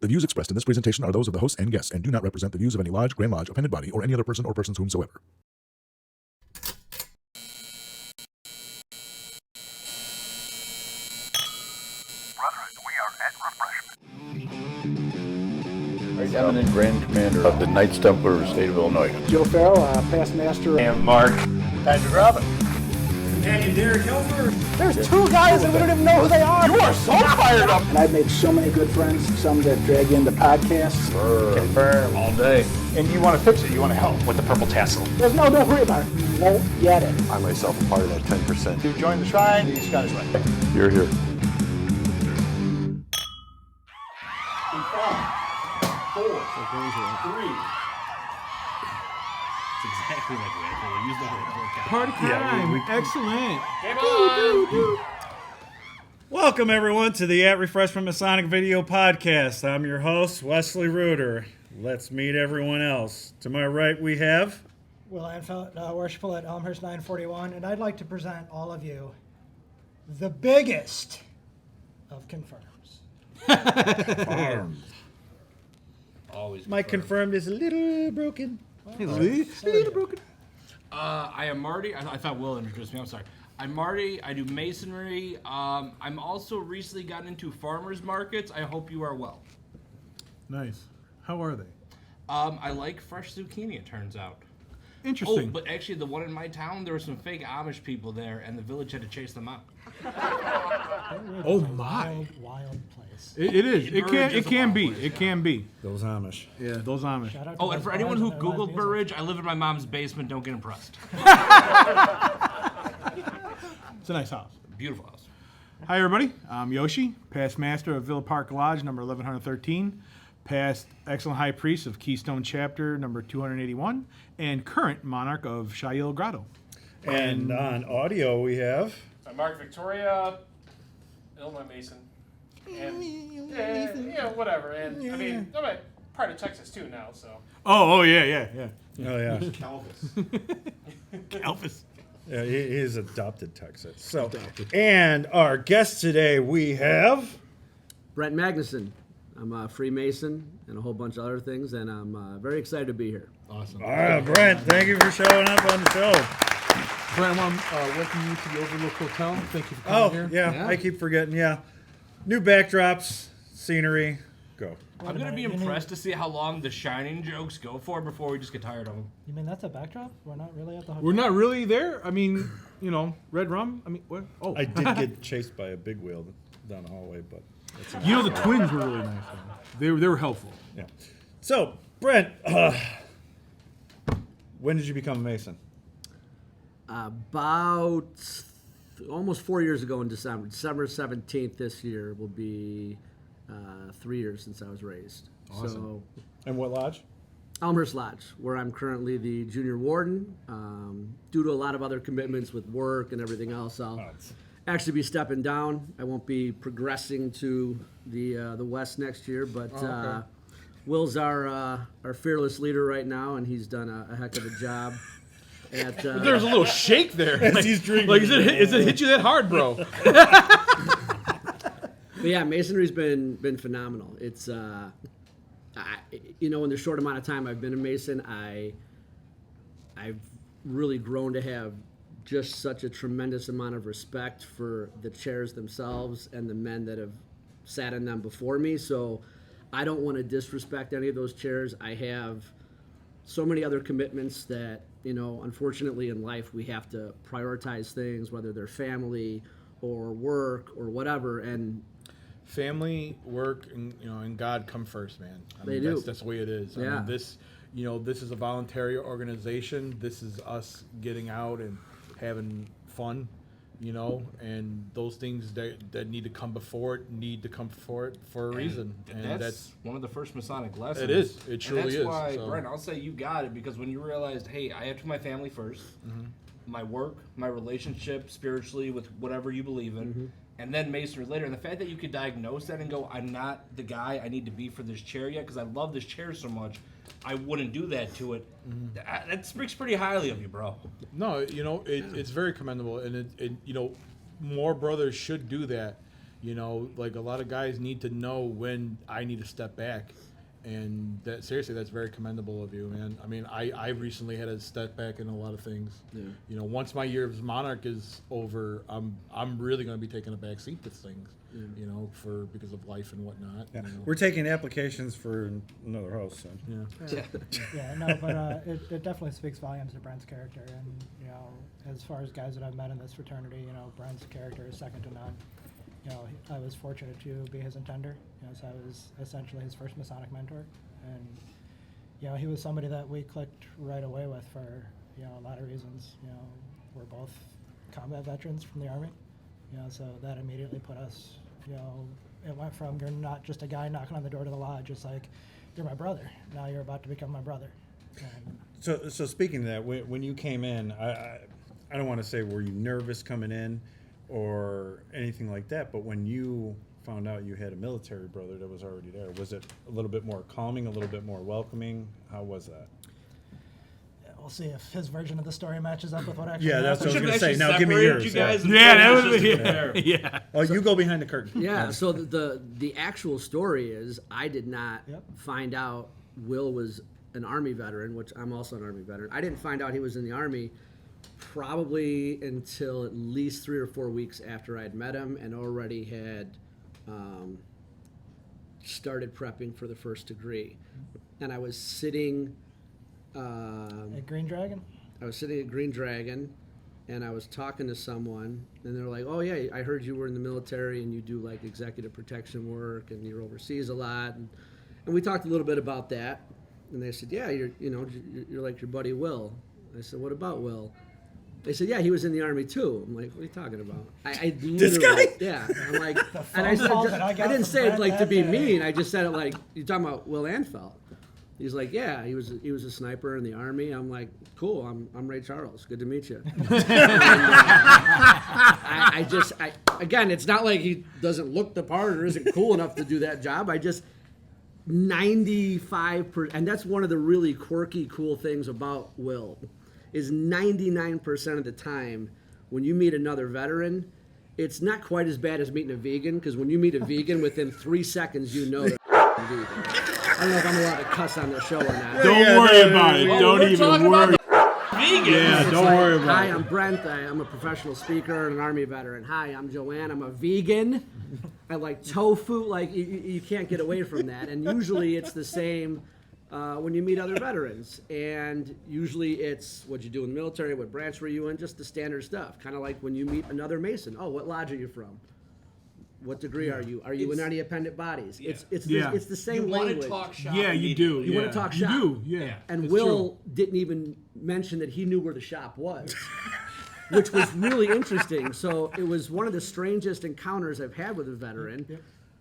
The views expressed in this presentation are those of the host and guests and do not represent the views of any lodge, Grand Lodge, appended body, or any other person or persons whomsoever. Brotherhood, we are at Refreshment. Eminent Grand Commander of the Knights Templar State of Illinois. Joe Farrell, past master. And Mark. Patrick Robin. Companion Derek Helfer. There's two guys and we don't even know who they are. You are so fired up! And I've made so many good friends, some that drag into podcasts. Confirm all day. And you want to fix it, you want to help with the purple tassel. There's no, don't worry about it. You won't get it. I myself am part of that 10%. To join the shrine, the Scottish Rite. You're here. 5, 4, 3. It's exactly like that. We use the whole Party time. Excellent. Game on. Welcome, everyone, to the At Refreshment Masonic video podcast. I'm your host, Wesley Reuter. Let's meet everyone else. To my right, we have... Will Anfield, worshipful at Elmhurst 941, and I'd like to present all of you the biggest of confirms. Always my confirmed is a little broken. A little broken. I am Marty. I thought Will introduced me. I'm sorry. I'm Marty. I do masonry. I'm also recently gotten into farmers markets. I hope you are well. Nice. How are they? I like fresh zucchini, it turns out. Interesting. Oh, but actually, the one in my town, there were some fake Amish people there, and the village had to chase them out. Oh my! Wild place. It is. It can be. Place, It can be. Those Amish. Yeah, those Amish. Shout out to Oh, those and for anyone bars who and their live Googled music. Burridge, I live in my mom's basement. Don't get impressed. It's a nice house. Beautiful house. Hi everybody. I'm Yoshi, past master of Villa Park Lodge, number 1113, past excellent high priest of Keystone Chapter, number 281, and current monarch of Shail Grotto. And on audio, we have... I'm Mark Victoria, Illinois Mason. And, yeah, whatever. And, I mean, I'm a part of Texas, too, now, so. Oh yeah. Oh, yeah. Elvis. Yeah, he's adopted Texas. So, and our guest today, we have... Brent Magnussen. I'm a Freemason and a whole bunch of other things, and I'm very excited to be here. Awesome. All right, Brent, thank you for showing up on the show. Brent, I want to welcome you to the Overlook Hotel. Thank you for coming here. Yeah, I keep forgetting, New backdrops, scenery, go. I'm going to be impressed to see how long the Shining jokes go for before we just get tired of them. You mean that's a backdrop? We're not really at the hotel? We're not really there. I mean, red rum. I mean, what? Oh, I did get chased by a big wheel down the hallway, but... the twins were really nice. They were helpful. Yeah. So, Brent, when did you become a Mason? About almost 4 years ago in December 17th this year will be 3 years since I was raised. Awesome. So, And what lodge? Elmhurst Lodge, where I'm currently the junior warden. Due to a lot of other commitments with work and everything else, I'll actually be stepping down. I won't be progressing to the west next year, but Will's our fearless leader right now, and he's done a heck of a job. There's a little shake there. He's drinking. Like, is it hit you that hard, bro? But yeah, masonry's been phenomenal. It's in the short amount of time I've been a Mason, I've really grown to have just such a tremendous amount of respect for the chairs themselves and the men that have sat in them before me. So I don't want to disrespect any of those chairs. I have so many other commitments that, unfortunately in life we have to prioritize things, whether they're family or work or whatever. And family, work, and God come first, man. They do. That's the way it is. Yeah. I mean, this is a voluntary organization. This is us getting out and having fun, and those things that need to come before it for a reason. And that's one of the first Masonic lessons. It is. It truly is. And that's why, So. Brent, I'll say you got it, because when you realized, hey, I have to put my family first, my work, my relationship spiritually with whatever you believe in, and then masonry later. And the fact that you could diagnose that and go, I'm not the guy I need to be for this chair yet, because I love this chair so much, I wouldn't do that to it. That speaks pretty highly of you, bro. No, it's very commendable, and it more brothers should do that. You know, like a lot of guys need to know when I need to step back. And that seriously, that's very commendable of you, man. I mean, I recently had to step back in a lot of things. Yeah. You know, once my year as Monarch is over, I'm really going to be taking a back seat to things. Yeah. You know, because of life and whatnot. Yeah. You know. We're taking applications for another host. So. Yeah. Yeah, no, but it definitely speaks volumes to Brent's character. And, you know, as far as guys that I've met in this fraternity, you know, Brent's character is second to none. You know, I was fortunate to be his intender. You know, so I was essentially his first Masonic mentor. And, you know, he was somebody that we clicked right away with for, you know, a lot of reasons. You know, we're both combat veterans from the Army. You know, so that immediately put us, you know, it went from you're not just a guy knocking on the door to the lodge, it's like, you're my brother. Now you're about to become my brother. And So speaking of that, when you came in, I don't want to say were you nervous coming in or anything like that, but when you found out you had a military brother that was already there, was it a little bit more calming, a little bit more welcoming? How was that? we'll see if his version of the story matches up with what actually Yeah, that's what I was happened. going to say. Now give me yours. You guys Yeah. Oh, you go behind the curtain. Yeah, so the actual story is I did not find out Will was an Army veteran, which I'm also an Army veteran. I didn't find out he was in the Army probably until at least 3 or 4 weeks after I'd met him and already had started prepping for the first degree. And I was sitting... At Green Dragon? I was sitting at Green Dragon, and I was talking to someone, and they're like, "Oh yeah, I heard you were in the military, and you do like executive protection work, and you're overseas a lot." And we talked a little bit about that, and they said, "Yeah, you're like your buddy Will." I said, "What about Will?" They said, "Yeah, he was in the Army too." I'm like, "What are you talking about?" I This guy? Yeah, I'm like, and I said, I didn't say it like to be mean. I just said it like, "You're talking about Will Anfeld." He's like, "Yeah, he was a sniper in the Army." I'm like, "Cool, I'm Ray Charles. Good to meet you." Again, it's not like he doesn't look the part or isn't cool enough to do that job. 95%, and that's one of the really quirky, cool things about Will, is 99% of the time when you meet another veteran, it's not quite as bad as meeting a vegan, because when you meet a vegan, within 3 seconds you know they're vegan. I don't know if I'm allowed to cuss on the show or not. Don't worry about it. Don't even worry. Vegan. Yeah, don't worry about Hi, it. I'm Brent. I'm a professional speaker and an Army veteran. Hi, I'm Joanne. I'm a vegan. I like tofu. Like, you can't get away from that. And usually it's the same when you meet other veterans. And usually it's what you do in the military, what branch were you in, just the standard stuff. Kind of like when you meet another Mason. Oh, what lodge are you from? What degree are you? Are you in any appendant bodies? Yeah. It's the same You want language. to talk shop. Yeah, you do. You want to talk shop. You do, yeah. And It's Will didn't even mention that he knew where the shop was, which was really interesting. So it was one of the strangest encounters I've had with a veteran.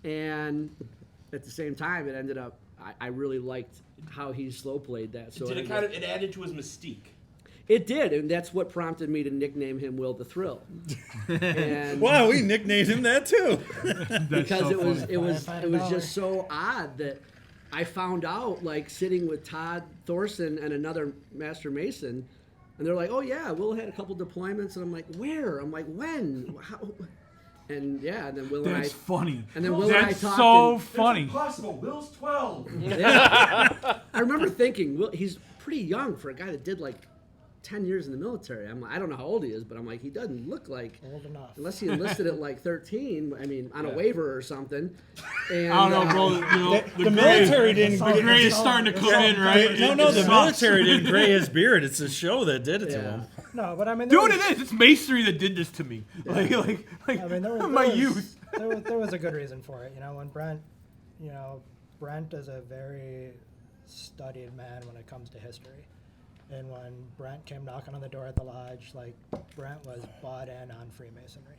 And at the same time, it ended up, I really liked how he slow played that. So It added to his mystique. it did, and that's what prompted me to nickname him Will the Thrill. And Wow, we nicknamed him that too. because so it was just so odd that I found out, like, sitting with Todd Thorson and another Master Mason, and they're like, "Oh yeah, Will had a couple deployments," and I'm like, "Where?" I'm like, "When?" How? And yeah, and then Will and I. That's funny. And then Will and I That's talked. so and- funny. Possible. Will's 12. Yeah. I remember thinking, Will, he's pretty young for a guy that did like 10 years in the military. I'm like, I don't know how old he is, but I'm like, he doesn't look like Old enough. unless he enlisted at like 13. I mean, on a waiver or something. And, I don't know, bro. You know, The military didn't. The gray is starting to come in, right? No, It the sucks. military didn't gray his beard. It's the show that did it to Yeah. him. No, but I mean, there Dude, was, it is. It's masonry that did this to me. Like I mean, there was, my there was- youth. there was a good reason for it. You know, when Brent is a very studied man when it comes to history. And when Brent came knocking on the door at the lodge, like, Brent was bought in on Freemasonry.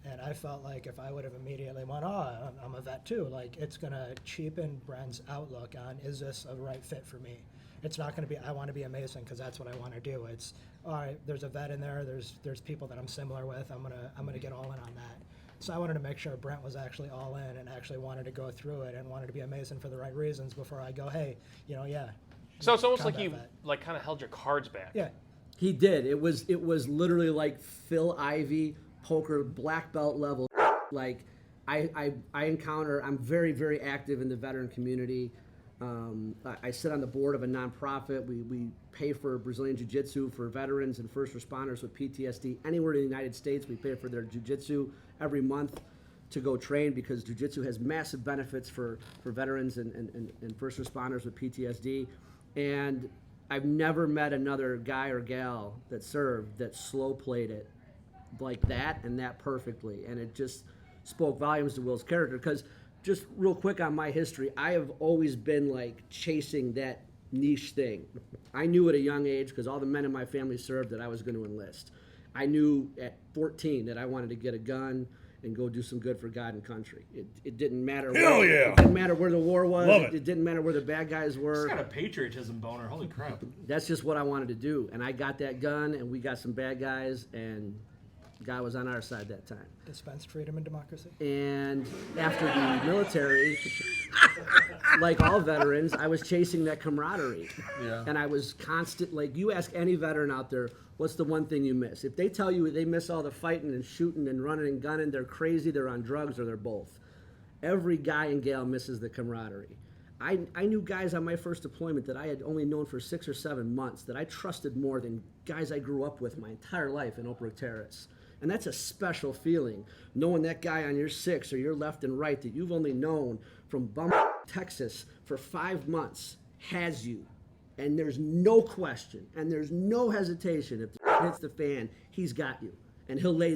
And I felt like if I would have immediately went, "Oh, I'm a vet too," like, it's going to cheapen Brent's outlook on, is this a right fit for me? It's not going to be, I want to be a Mason because that's what I want to do. It's, all right, there's a vet in there, there's people that I'm similar with, I'm gonna get all in on that. So I wanted to make sure Brent was actually all in and actually wanted to go through it and wanted to be a Mason for the right reasons before I go, hey, yeah. So it's almost like combat you vet. like kind of held your cards back. Yeah. he did. It was literally like Phil Ivey, poker, black belt level. Like, I encounter, I'm very, very active in the veteran community. I sit on the board of a nonprofit. We pay for Brazilian Jiu-Jitsu for veterans and first responders with PTSD. Anywhere in the United States, we pay for their Jiu-Jitsu every month to go train, because Jiu-Jitsu has massive benefits for veterans and first responders with PTSD. And I've never met another guy or gal that served that slow played it like that and that perfectly. And it just spoke volumes to Will's character, because just real quick on my history, I have always been like chasing that niche thing. I knew at a young age, because all the men in my family served, that I was going to enlist. I knew at 14 that I wanted to get a gun and go do some good for God and country. It didn't matter. It didn't matter where the war was. It didn't matter where the bad guys were. It's got a patriotism boner. Holy crap. That's just what I wanted to do. And I got that gun, and we got some bad guys, and God was on our side that time. Dispensed freedom and democracy. And after the military, like all veterans, I was chasing that camaraderie. Yeah. And I was constant, like, you ask any veteran out there, what's the one thing you miss? If they tell you they miss all the fighting and shooting and running and gunning, they're crazy, they're on drugs, or they're both. Every guy and gal misses the camaraderie. I knew guys on my first deployment that I had only known for 6 or 7 months that I trusted more than guys I grew up with my entire life in Oak Brook Terrace. And that's a special feeling, knowing that guy on your 6 or your left and right that you've only known from Texas for 5 months has you. And there's no question, and there's no hesitation. If the hits the fan, he's got you. And he'll lay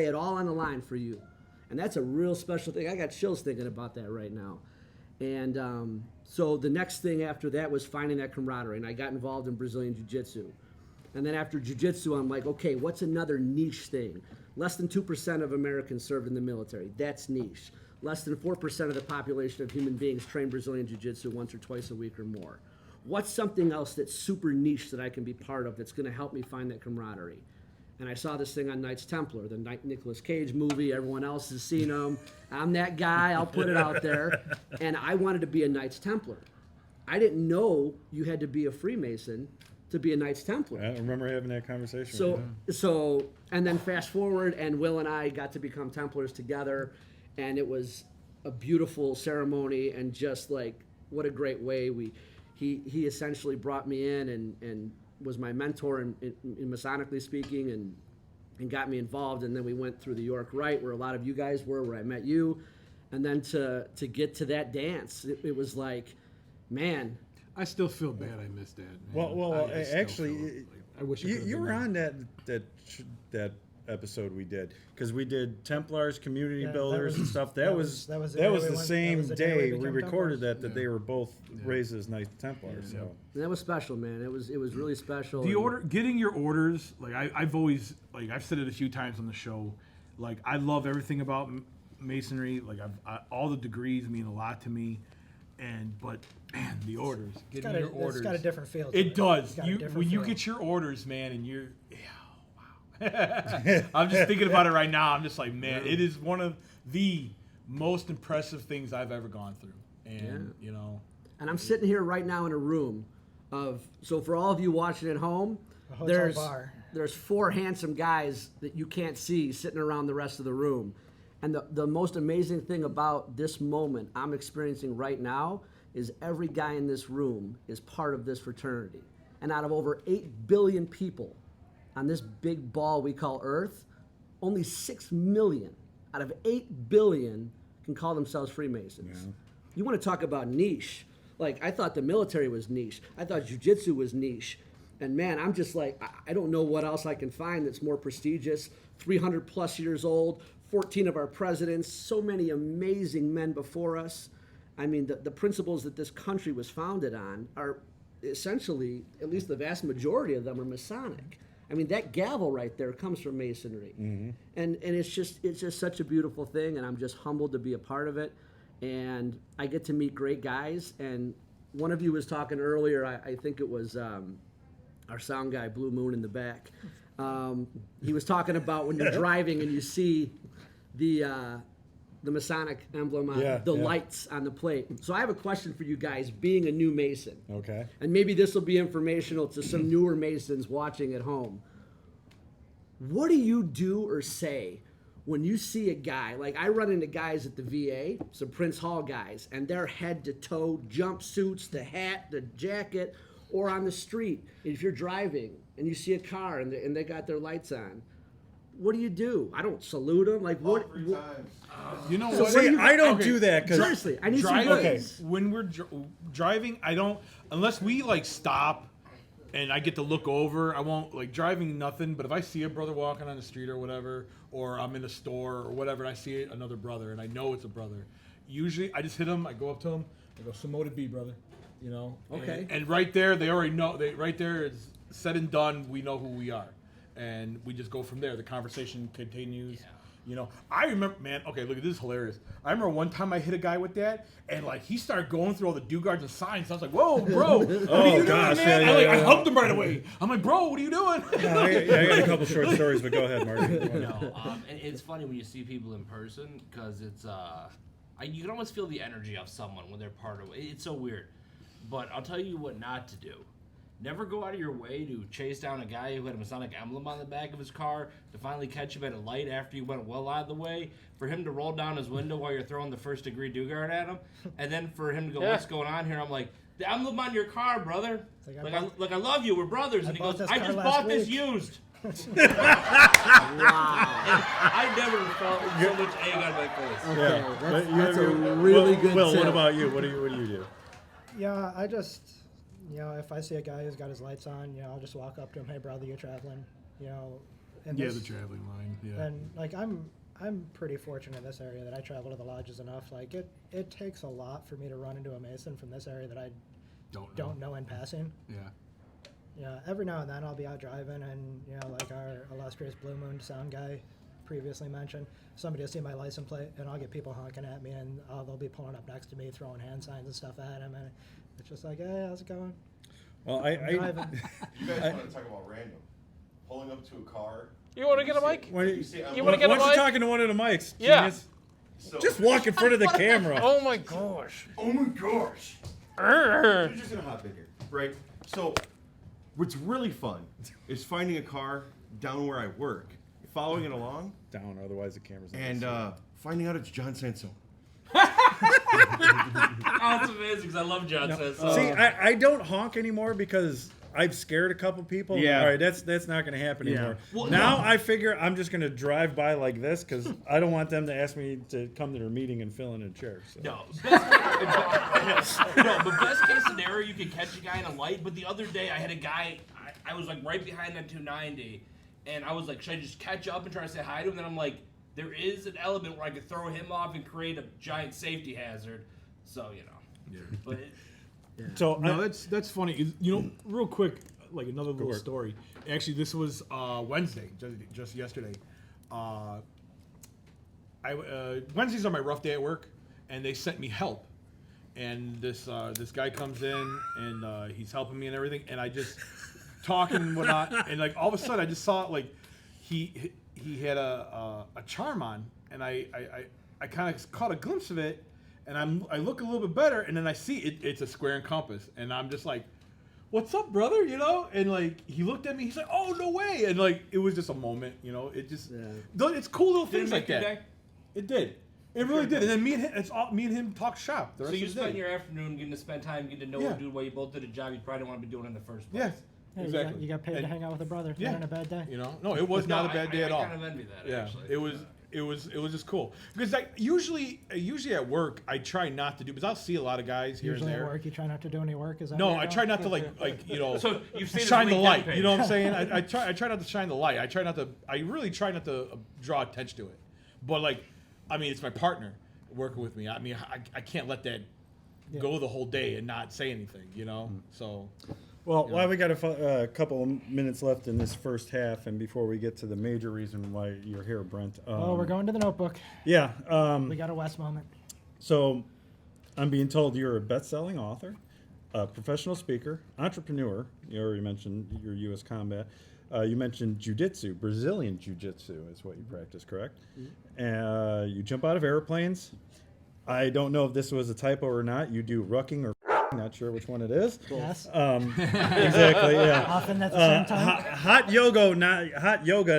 it all on the line for you. And that's a real special thing. I got chills thinking about that right now. And so the next thing after that was finding that camaraderie. And I got involved in Brazilian Jiu-Jitsu. And then after Jiu-Jitsu, I'm like, okay, what's another niche thing? Less than 2% of Americans served in the military. That's niche. Less than 4% of the population of human beings train Brazilian Jiu-Jitsu once or twice a week or more. What's something else that's super niche that I can be part of that's going to help me find that camaraderie? And I saw this thing on Knights Templar, the Nicolas Cage movie. Everyone else has seen them. I'm that guy. I'll put it out there. And I wanted to be a Knights Templar. I didn't know you had to be a Freemason to be a Knights Templar. I remember having that conversation. So, and then fast forward, and Will and I got to become Templars together, and it was a beautiful ceremony, and just like, what a great way he essentially brought me in and was my mentor in Masonically speaking, and got me involved. And then we went through the York Rite, where a lot of you guys were, where I met you, and then to get to that dance, it was like, man. I still feel bad I missed that. Man. Well, I actually, I wish you were on that episode we did, because we did Templars, community builders, and stuff. That was the same day we recorded Templars. that they were both raised as Knights Templars. Yeah. So And that was special, man. It was really special. The getting your orders, like I've always, like I've said it a few times on the show, like I love everything about Masonry. Like all the degrees mean a lot to me. But man, the orders, getting your orders, it's got a different feel to it does. It's When you get your orders, man, and you're, wow. I'm just thinking about it right now. I'm just like, man, it is one of the most impressive things I've ever gone through. And you know, and I'm sitting here right now in a room so for all of you watching at home, there's 4 handsome guys that you can't see sitting around the rest of the room. And the most amazing thing about this moment I'm experiencing right now is every guy in this room is part of this fraternity. And out of over 8 billion people on this big ball we call Earth, only 6 million out of 8 billion can call themselves Freemasons. Yeah. You want to talk about niche. Like, I thought the military was niche. I thought jiu-jitsu was niche. And man, I'm just like, I don't know what else I can find that's more prestigious. 300 plus years old, 14 of our presidents, so many amazing men before us. I mean, the principles that this country was founded on are essentially, at least the vast majority of them, are Masonic. I mean, that gavel right there comes from Masonry. Mm-hmm. And it's just such a beautiful thing, and I'm just humbled to be a part of it. And I get to meet great guys. And one of you was talking earlier, I think it was our sound guy, Blue Moon, in the back. He was talking about when you're driving and you see the Masonic emblem on the lights on the plate. So I have a question for you guys, being a new Mason. Okay. And maybe this will be informational to some newer Masons watching at home. What do you do or say when you see a guy, like I run into guys at the VA, some Prince Hall guys, and they're head to toe jumpsuits, the hat, the jacket, or on the street. If you're driving and you see a car and they got their lights on, what do? I don't salute them. Like what? You know So what? see, I don't do that because Seriously, I need some Driving, ways. when we're driving, I don't, unless we like stop and I get to look over, I won't like driving nothing. But if I see a brother walking on the street or whatever, or I'm in a store or whatever, and I see another brother and I know it's a brother, usually I just hit him. I go up to him. I go, "So motive B, brother," you know. Okay. And right there, they already know. Right there is said and done. We know who we are, and we just go from there. The conversation continues. Yeah. You know, I remember, man. Okay, look, this is hilarious. I remember one time I hit a guy with that, and like he started going through all the do-guards and signs. I was like, "Whoa, bro! What are you doing, man?" I hugged him right away. I'm like, "Bro, what are you doing?" I got a couple short stories, but go ahead, Marty. And it's funny when you see people in person because it's you can almost feel the energy of someone when they're part of it. It's so weird. But I'll tell you what not to do. Never go out of your way to chase down a guy who had a Masonic emblem on the back of his car to finally catch him at a light after you went well out of the way, for him to roll down his window while you're throwing the first-degree do-guard at him, and then for him to go, "What's going on here?" I'm like, "The emblem on your car, brother. I love you. We're brothers." And he goes, "I just bought this used." I never felt so much egg on my face. Okay, that's a really good Will, tip. what about you? What do you do? Yeah, I just, if I see a guy who's got his lights on, I'll just walk up to him, "Hey, brother, you're traveling," And Yeah, the traveling line. Yeah. And like I'm pretty fortunate in this area that I travel to the lodges enough. Like it takes a lot for me to run into a Mason from this area that I don't know in passing. Yeah. Yeah, every now and then I'll be out driving, and like our illustrious Blue Moon sound guy previously mentioned, somebody will see my license plate, and I'll get people honking at me, and they'll be pulling up next to me, throwing hand signs and stuff at him, and it's just like, "Hey, how's it going?" Well, You guys want to talk about random? Pulling up to a car. You want to get a mic? Why You want to get a Why don't you mic? talking to one of the mics? Yeah. Genius? Just walk in front of the camera. Oh my gosh. Oh my gosh. You're just gonna hop in here, right? So, what's really fun is finding a car down where I work, following it along, Down, otherwise the camera's not and finding out it's John Sansone. Oh, it's amazing because I love John Sansone. See, I don't honk anymore because I've scared a couple people. Yeah. All right, that's not going to happen anymore. Well, now no. I figure I'm just going to drive by like this because I don't want them to ask me to come to their meeting and fill in a chair. So. No, but best case scenario, you could catch a guy in a light. But the other day, I had a guy, I was like right behind that 290, and I was like, should I just catch up and try to say hi to him? And then I'm like, there is an element where I could throw him off and create a giant safety hazard. So, But So No, that's funny. Real quick, like another little story. Actually, this was Wednesday, just yesterday. Wednesdays are my rough day at work, and they sent me help. And this guy comes in, and he's helping me and everything, and I just talking and whatnot, and like all of a sudden I just saw like he had a charm on, and I kind of caught a glimpse of it. And I look a little bit better, and then I see it's a square and compass, and I'm just like, "What's up, brother?" And like he looked at me, he's like, "Oh, no way!" And like it was just a moment, It just, it's cool little things like that. It did. It really did. And then me and him talk shop. The rest so you of the spent day. your afternoon getting to spend time getting to know a dude while you both did a job you probably didn't want to be doing in the first place. Yes, Hey, exactly. You got paid to hang out with a brother. Yeah. Not on a bad day. No, it was not a bad day at all. I kind of envy that. Yeah, actually. it was just cool because usually at work I try not to do because I'll see a lot of guys here Usually and there. at work, you try not to do any work. Is that No, what I you're try doing? not to So you've seen shine his the LinkedIn light. page. You know what I'm saying? I try not to shine the light. I really try not to draw attention to it. But it's my partner working with me. I can't let that go the whole day and not say anything. So. Well, while we got a couple of minutes left in this first half, and before we get to the major reason why you're here, Brent. We're going to the Notebook. Yeah. We got a West moment. So, I'm being told you're a best-selling author, a professional speaker, entrepreneur. You already mentioned your U.S. combat. You mentioned jiu-jitsu, Brazilian jiu-jitsu is what you practice, correct? Mm-hmm. You jump out of airplanes. I don't know if this was a typo or not. You do rucking or not sure which one it is. Yes. Exactly. Yeah. Often at the same time. Hot yoga,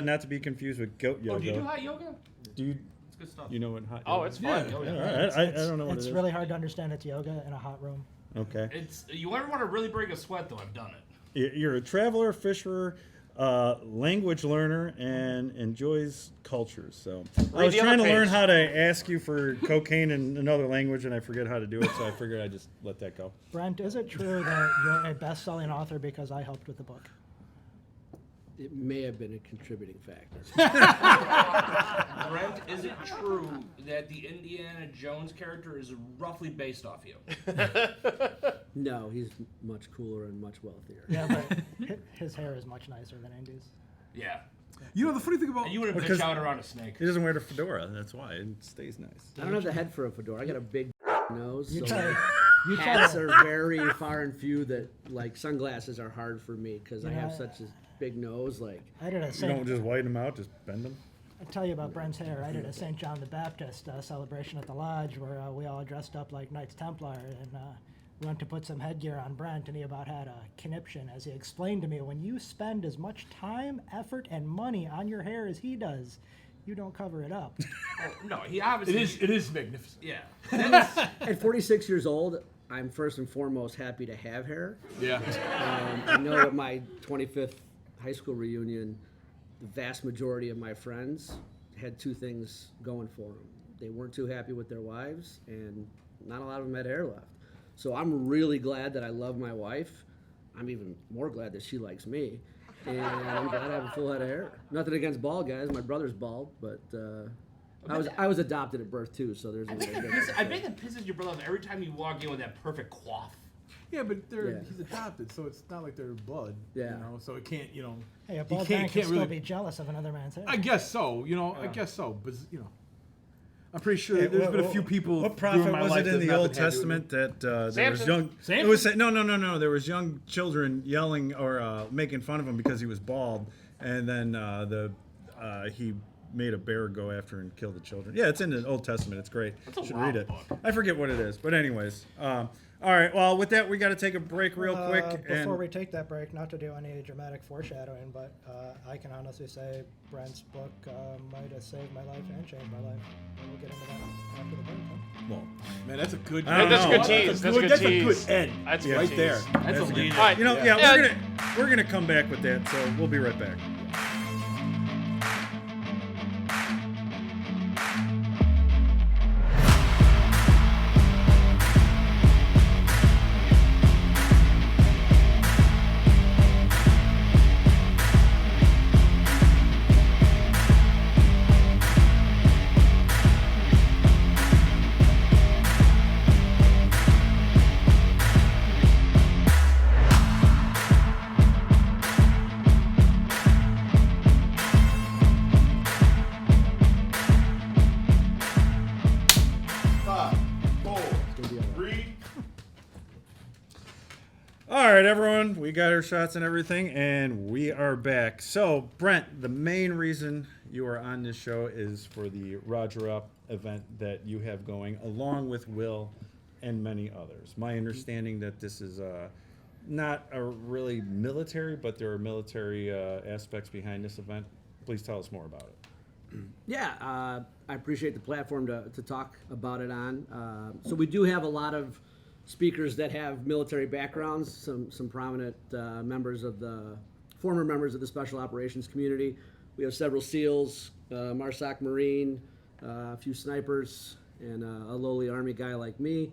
not to be confused with goat yoga. Oh, do you do hot yoga? Do you? It's good stuff. You know what hot? Oh, yoga it's is? fun. Yeah. Oh, yeah. All right. I don't know what It's it is. really hard to understand it's yoga in a hot room. Okay. It's you ever want to really break a sweat though? I've done it. You're a traveler, fisher, language learner, and enjoys cultures. So I was the other trying to learn page. how to ask you for cocaine in another language, and I forget how to do it. So I figured I'd just let that go. Brent, is it true that you're a best-selling author because I helped with the book? It may have been a contributing factor. Brent, is it true that the Indiana Jones character is roughly based off you? No, he's much cooler and much wealthier. Yeah, but his hair is much nicer than Andy's. Yeah. You know the funny thing about And you would have Because- bitched out around a snake. He doesn't wear the fedora. That's why it stays nice. I don't have the head for a fedora. I got a big nose, You so try, you try hats to, are very far and few. That like sunglasses are hard for me because I Yeah. have such a big nose. Like I did a You don't Saint, just whiten them out, just bend them. I'll tell you about Brent's hair. I did a St. John the Baptist celebration at the lodge where we all dressed up like Knights Templar and went to put some headgear on Brent, and he about had a conniption as he explained to me, when you spend as much time, effort, and money on your hair as he does, you don't cover it up. Oh, no, he obviously. it is magnificent. Yeah. at 46 years old, I'm first and foremost happy to have hair. Yeah. I know at my 25th high school reunion, the vast majority of my friends had two things going for them. They weren't too happy with their wives, and not a lot of them had hair left. So I'm really glad that I love my wife. I'm even more glad that she likes me. And I'm glad I have a full head of hair. Nothing against bald guys. My brother's bald, but I was adopted at birth too, so there's a little difference. I bet that pisses your brother off every time you walk in with that perfect coif. Yeah, but Yeah. he's adopted, so it's not like they're blood. Yeah. You know, so it can't, Hey, a you bald man can still really. be jealous of another man's hair. I guess so. I guess so. But I'm pretty sure Hey, there's been a few people. What during prophet my was life it in that the have Old not been happy with Testament me. that there was Samson? young? Samson? It was no. There was young children yelling or making fun of him because he was bald, and then he made a bear go after and kill the children. Yeah, it's in the Old Testament. It's great. a You should wild read it. book. I forget what it is, but anyways. All right. Well, with that, we got to take a break real quick. Before and we take that break, not to do any dramatic foreshadowing, but I can honestly say Brent's book might have saved my life and changed my life. And we'll get into that after the break. Huh? well, Man, that's a good. I don't That's know. good tease. That's good That's a tease. good end. That's Yeah. good right tease. there. That's a lead. All right. you know, Yeah. we're gonna come back with that. So we'll be right back. All right, everyone, we got our shots and everything, and we are back. So, Brent, the main reason you are on this show is for the Roger Up event that you have going, along with Will and many others. My understanding that this is not a really military, but there are military aspects behind this event. Please tell us more about it. Yeah, I appreciate the platform to talk about it on. So we do have a lot of speakers that have military backgrounds, some prominent former members of the Special Operations community. We have several SEALs, MARSOC Marine, a few snipers, and a lowly Army guy like me.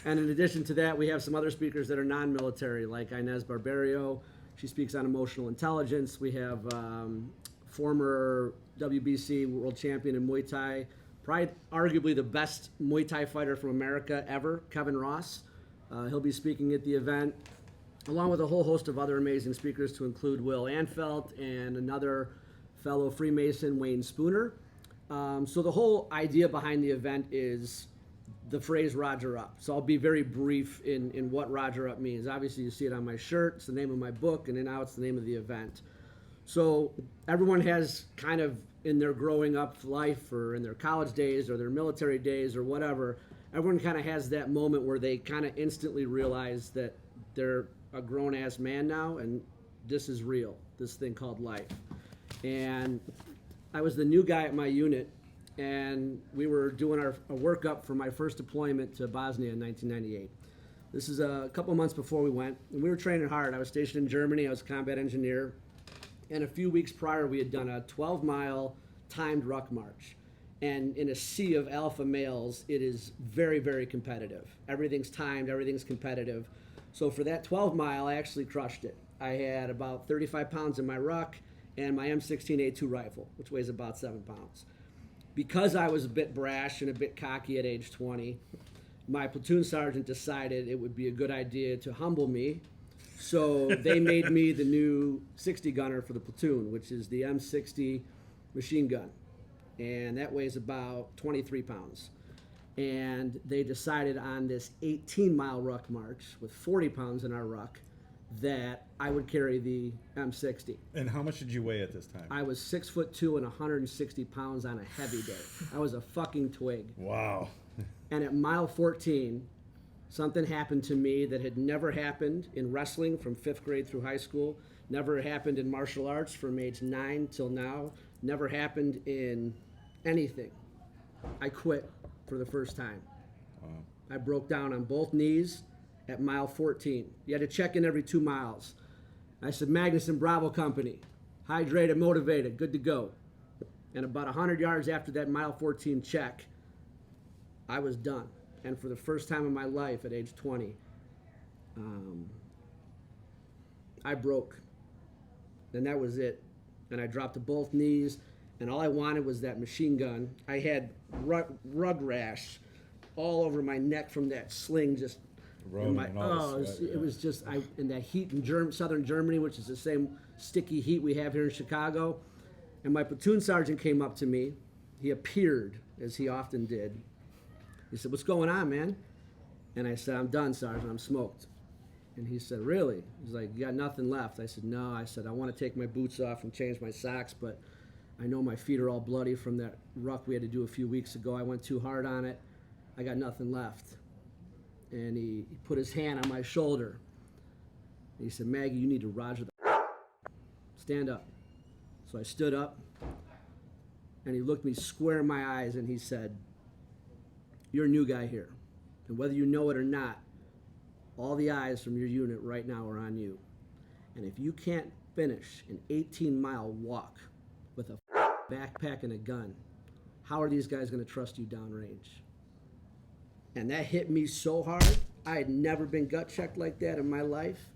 And in addition to that, we have some other speakers that are non-military, like Inez Barberio. She speaks on emotional intelligence. We have former WBC world champion in Muay Thai, probably arguably the best Muay Thai fighter from America ever, Kevin Ross. He'll be speaking at the event, along with a whole host of other amazing speakers to include Will Anfelt and another fellow Freemason, Wayne Spooner. So the whole idea behind the event is the phrase Roger Up. So I'll be very brief in what Roger Up means. Obviously, you see it on my shirt. It's the name of my book, and then now it's the name of the event. So everyone has kind of, in their growing up life or in their college days or their military days or whatever, everyone kind of has that moment where they kind of instantly realize that they're a grown-ass man now and this is real, this thing called life. And I was the new guy at my unit, and we were doing a workup for my first deployment to Bosnia in 1998. This is a couple months before we went, and we were training hard. I was stationed in Germany. I was a combat engineer, and a few weeks prior, we had done a 12-mile timed ruck march. And in a sea of alpha males, it is very, very competitive. Everything's timed, everything's competitive. So for that 12-mile, I actually crushed it. I had about 35 pounds in my ruck and my M16A2 rifle, which weighs about 7 pounds. Because I was a bit brash and a bit cocky at age 20, my platoon sergeant decided it would be a good idea to humble me. So they made me the new 60 gunner for the platoon, which is the M60 machine gun. And that weighs about 23 pounds. And they decided on this 18-mile ruck march with 40 pounds in our ruck that I would carry the M60. And how much did you weigh at this time? I was 6'2" and 160 pounds on a heavy day. I was a fucking twig. Wow. And at mile 14, something happened to me that had never happened in wrestling from 5th grade through high school, never happened in martial arts from age 9 till now, never happened in anything. I quit for the first time. Wow. I broke down on both knees at mile 14. You had to check in every 2 miles. I said, Magnussen Bravo Company, hydrated, motivated, good to go. And about 100 yards after that mile 14 check, I was done. And for the first time in my life at age 20, I broke. And that was it. And I dropped to both knees, and all I wanted was that machine gun. I had rug rash all over my neck from that sling just Rolling and all the sweat, it was just in that heat in southern Germany, which is the same sticky heat we have here in Chicago. And my platoon sergeant came up to me. He appeared, as he often did. He said, "What's going on, man?" And I said, "I'm done, Sergeant. I'm smoked." And he said, "Really?" He's like, "You got nothing left." I said, "No." I said, "I want to take my boots off and change my socks, but I know my feet are all bloody from that ruck we had to do a few weeks ago. I went too hard on it. I got nothing left." And he put his hand on my shoulder. And he said, "Maggie, you need to roger the stand up." So I stood up, and he looked me square in my eyes, and he said, "You're a new guy here, and whether you know it or not, all the eyes from your unit right now are on you. And if you can't finish an 18-mile walk with a backpack and a gun, how are these guys going to trust you downrange?" And that hit me so hard. I had never been gut checked like that in my life.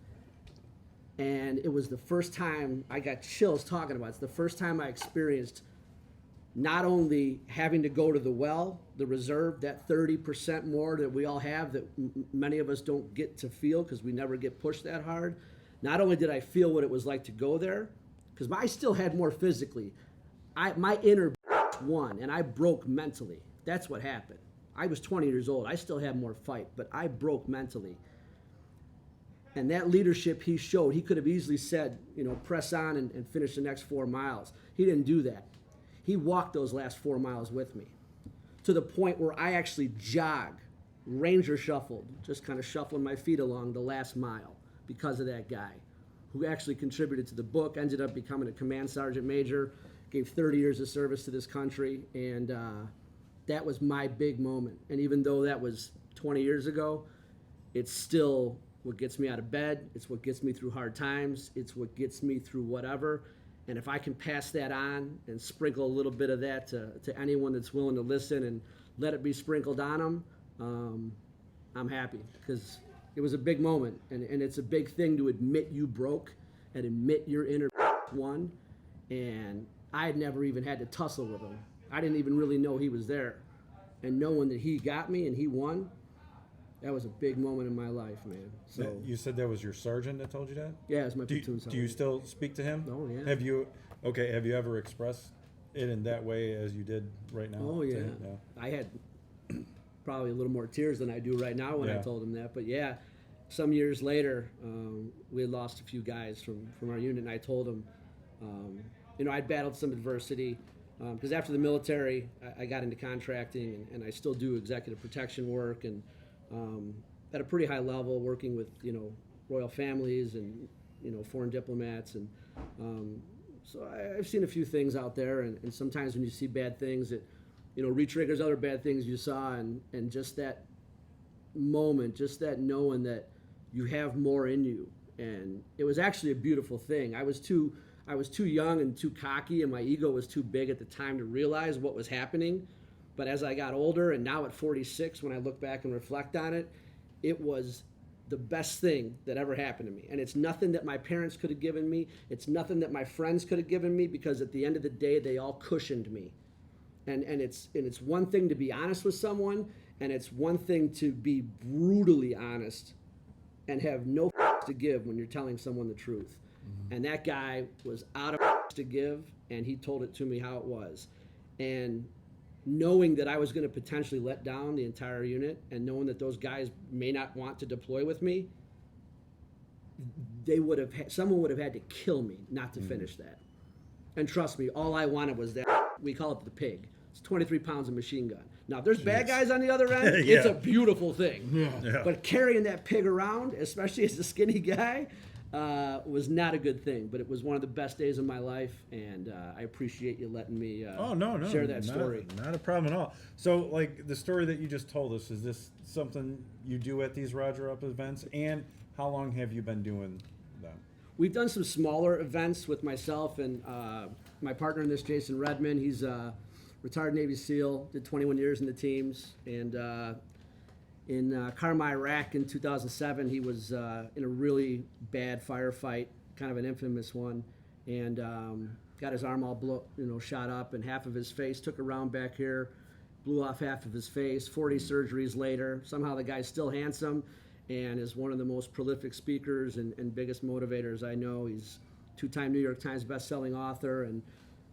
And it was the first time I got chills talking about it. It's the first time I experienced not only having to go to the well, the reserve, that 30% more that we all have that many of us don't get to feel because we never get pushed that hard. Not only did I feel what it was like to go there, because I still had more physically. My inner won, and I broke mentally. That's what happened. I was 20 years old. I still had more fight, but I broke mentally. And that leadership he showed, he could have easily said, press on and finish the next 4 miles. He didn't do that. He walked those last 4 miles with me to the point where I actually jogged, ranger shuffled, just kind of shuffling my feet along the last mile because of that guy who actually contributed to the book, ended up becoming a command sergeant major, gave 30 years of service to this country, and that was my big moment. And even though that was 20 years ago, it's still what gets me out of bed. It's what gets me through hard times. It's what gets me through whatever. And if I can pass that on and sprinkle a little bit of that to anyone that's willing to listen and let it be sprinkled on them, I'm happy, because it was a big moment. And it's a big thing to admit you broke and admit your inner won. And I had never even had to tussle with him. I didn't even really know he was there. And knowing that he got me and he won, that was a big moment in my life, man. So You said that was your sergeant that told you that? Yeah, it's my platoon sergeant. Do you still speak to him? Oh, yeah. Have you ever expressed it in that way as you did right now? Oh, yeah. I had probably a little more tears than I do right now when I told him that. But yeah, some years later, we had lost a few guys from our unit, and I told him, I'd battled some adversity. Because after the military, I got into contracting, and I still do executive protection work, and at a pretty high level, working with royal families and foreign diplomats, and so I've seen a few things out there, and sometimes when you see bad things, it re-triggers other bad things you saw, and just that moment, just that knowing that you have more in you. And it was actually a beautiful thing. I was too young and too cocky, and my ego was too big at the time to realize what was happening. But as I got older, and now at 46, when I look back and reflect on it, it was the best thing that ever happened to me. And it's nothing that my parents could have given me. It's nothing that my friends could have given me, because at the end of the day, they all cushioned me. And it's one thing to be honest with someone, and it's one thing to be brutally honest and have no to give when you're telling someone the truth. And that guy was out of to give, and he told it to me how it was. And knowing that I was going to potentially let down the entire unit, and knowing that those guys may not want to deploy with me, someone would have had to kill me not to finish that. And trust me, all I wanted was that. We call it the pig. It's 23 pounds of machine gun. Now, if there's bad guys on the other end, Yeah. it's a beautiful thing. Yeah. But carrying that pig around, especially as a skinny guy, was not a good thing. But it was one of the best days of my life, and I appreciate you letting me share that story. Not a problem at all. So, like, the story that you just told us, is this something you do at these Roger Up events? And how long have you been doing them? We've done some smaller events with myself and my partner in this, Jason Redman. He's a retired Navy SEAL, did 21 years in the teams. And in Karma, Iraq in 2007, he was in a really bad firefight, kind of an infamous one, and got his arm all shot up, and half of his face, took a round back here, blew off half of his face. 40 surgeries later, somehow the guy's still handsome and is one of the most prolific speakers and biggest motivators I know. He's two-time New York Times best-selling author, and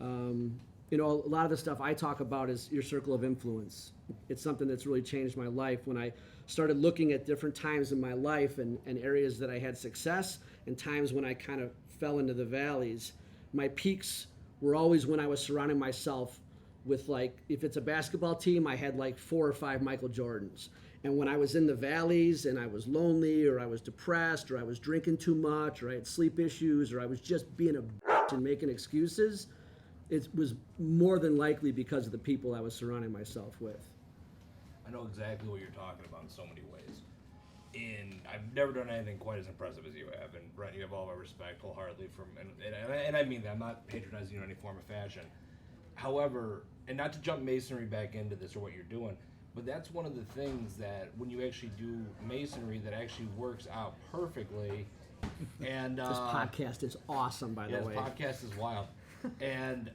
a lot of the stuff I talk about is your circle of influence. It's something that's really changed my life. When I started looking at different times in my life and areas that I had success and times when I kind of fell into the valleys, my peaks were always when I was surrounding myself with, like, if it's a basketball team, I had like 4 or 5 Michael Jordans. And when I was in the valleys and I was lonely, or I was depressed, or I was drinking too much, or I had sleep issues, or I was just being a bitch and making excuses, it was more than likely because of the people I was surrounding myself with. I know exactly what you're talking about in so many ways. And I've never done anything quite as impressive as you have. And Brent, you have all my respect wholeheartedly and I mean that. I'm not patronizing you in any form or fashion. However, and not to jump Masonry back into this or what you're doing, but that's one of the things that when you actually do Masonry that actually works out perfectly. And this podcast is awesome, by the way. This podcast is wild. And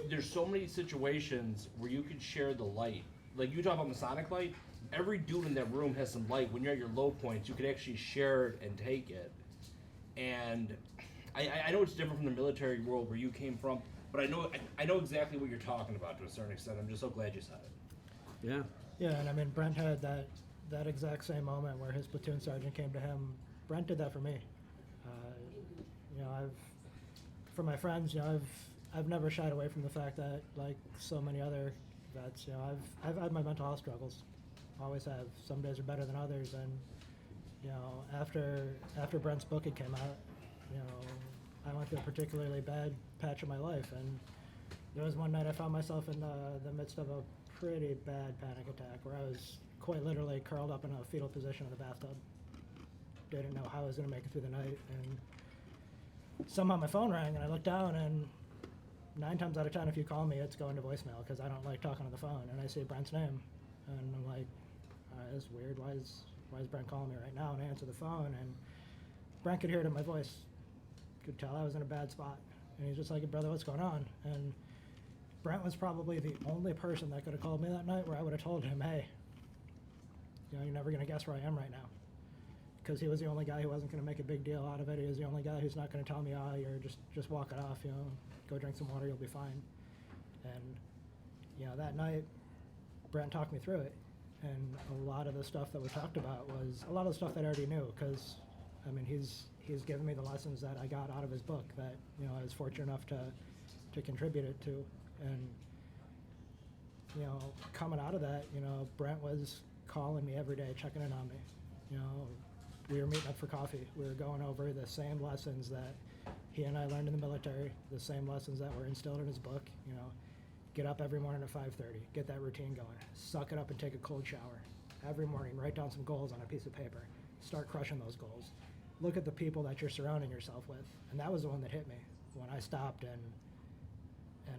there's so many situations where you could share the light. Like you talk about Masonic light, every dude in that room has some light. When you're at your low points, you could actually share it and take it. And I know it's different from the military world where you came from, but I know exactly what you're talking about to a certain extent. I'm just so glad you said it. Yeah. Yeah, and I mean, Brent had that exact same moment where his platoon sergeant came to him. Brent did that for me. For my friends, I've never shied away from the fact that, like so many other vets, I've had my mental health struggles. Always have. Some days are better than others, and after Brent's book had came out, I went through a particularly bad patch of my life, and there was one night I found myself in the midst of a pretty bad panic attack where I was quite literally curled up in a fetal position in the bathtub. Didn't know how I was going to make it through the night, and somehow my phone rang, and I looked down, and 9 times out of 10, if you call me, it's going to voicemail because I don't like talking on the phone. And I see Brent's name, and I'm like, that's weird. Why is Brent calling me right now? And I answer the phone, and Brent could hear it in my voice. Could tell I was in a bad spot. And he's just like, brother, what's going on? And Brent was probably the only person that could have called me that night where I would have told him, hey, you're never going to guess where I am right now. Because he was the only guy who wasn't going to make a big deal out of it. He was the only guy who's not going to tell me, you're just walk it off, go drink some water, you'll be fine. And, that night, Brent talked me through it. And a lot of the stuff that we talked about was a lot of the stuff that I already knew, because, I mean, he's given me the lessons that I got out of his book that, I was fortunate enough to contribute it to. And, coming out of that, Brent was calling me every day, checking in on me. We were meeting up for coffee. We were going over the same lessons that he and I learned in the military, the same lessons that were instilled in his book. Get up every morning at 5:30. Get that routine going. Suck it up and take a cold shower. Every morning, write down some goals on a piece of paper. Start crushing those goals. Look at the people that you're surrounding yourself with. And that was the one that hit me when I stopped and